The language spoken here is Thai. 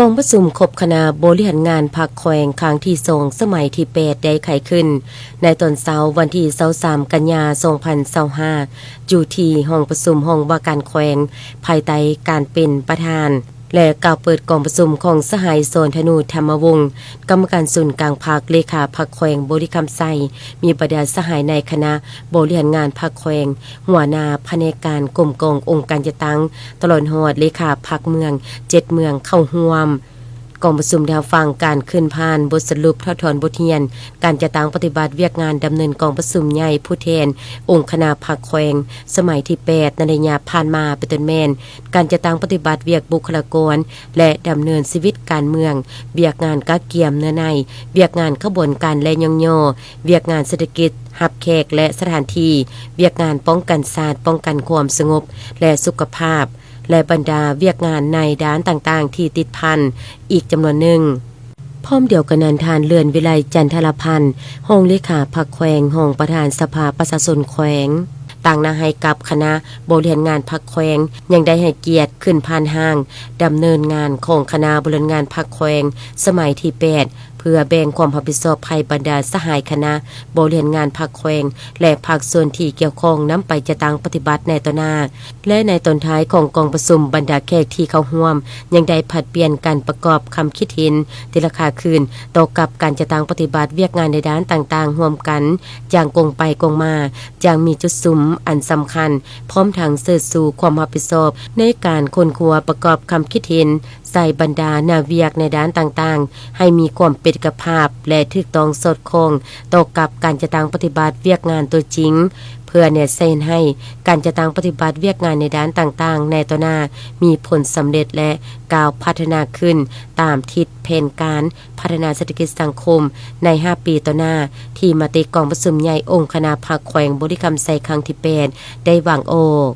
กองประชุมคบคณะบริหารงานภาคแขวงครั้งที่2สมัยที่8ได้ไขขึ้นในตอนเช้าวันที่23กันยายน2025อยู่ที่ห้องประชุมห้องว่าการแขวงภายใต้การเป็นประธานและกล่าวเปิดกองประชุมของสหายโซนธนูธรรมวงศ์กรรมการศูนย์กลางภาคเลขาภาคแขวงบริคำไซมีประดาสหายในคณะบริหารงานภาคแขวงหัวหน้าแผนกการกรมกององค์การจัดตั้งตลอดฮอดเลขาภาคเมือง7เมืองเข้าร่วมกองประชุมได้ฟังการขึ้นผ่านบทสรุปทอดถอนบทเรียนการจัดตั้งปฏิบัติเวียกงานดำเนินกองประชุมใหญ่ผู้แทนองค์คณะภาคแขวงสมัยที่8ในระยะผ่านมาเป็นต้นแม่นการจัดตั้งปฏิบัติเวียกบุคลากรและดำเนินชีวิตการเมืองเวียกงานกักเกียมเนื้อในเวียกงานขบวนการและยองย่อเวียกงานเศรษฐกิจหับแขกและสถานที่เวียกงานป้องกันศาสตร์ป้องกันความสงบและสุขภาพและบรรดาเวียกงานในด้านต่างๆที่ติดพันอีกจำนวนหนึ่งพร้อมเดียวกันนั้นทานเลื่อนวิไลจันทรพันธ์ห้องเลขาภาคแขวงห้องประธานสภาประชาชนแขวงต่างนาให้กับคณะบริหารงานภาคแขวงยังได้ให้เกียรติขึ้นผ่านห้างดำเนินงานของคณะบริหารงานภาคแขวงสมัยที่8เพื่อแบ่งความรับผิดชอบให้บรรดาสหายคณะบริหารงานภาคแขวงและภาคส่วนที่เกี่ยวข้องนำไปจัดตั้งปฏิบัติในต่อหน้าและในตอนท้ายของกองประชุมบรรดาแขกที่เข้าร่วมยังได้ผลัดเปลี่ยนการประกอบคำคิดเห็นที่ราคาคืนต่อกับการจัดตั้งปฏิบัติเวียกงานในด้านต่างๆร่วมกันจางกงไปกงมาจางมีจุดสุมอันสำคัญพร้อมทั้งเสริมสู่ความรับผิดชอบในการค้นคว้าประกอบคำคิดเห็นใส่บรรดาหน้าเวียกในด้านต่างๆให้มีความเป็นกภาพและถูกต้องสอดคล้องต่อกับการจัดตั้งปฏิบัติเวียกงานตัวจริงเพื่อเนี่ยเซ็นให้การจัดตั้งปฏิบัติเวียกงานในด้านต่างๆในต่อหน้ามีผลสำเร็จและก้าวพัฒนาขึ้นตามทิศแผนการพัฒนาเศรษฐกิจสังคมใน5ปีต่อหน้าที่มติกองประชุมใหญ่องค์คณะภาคแขวงบริคำไซครั้งที่8ได้วางออก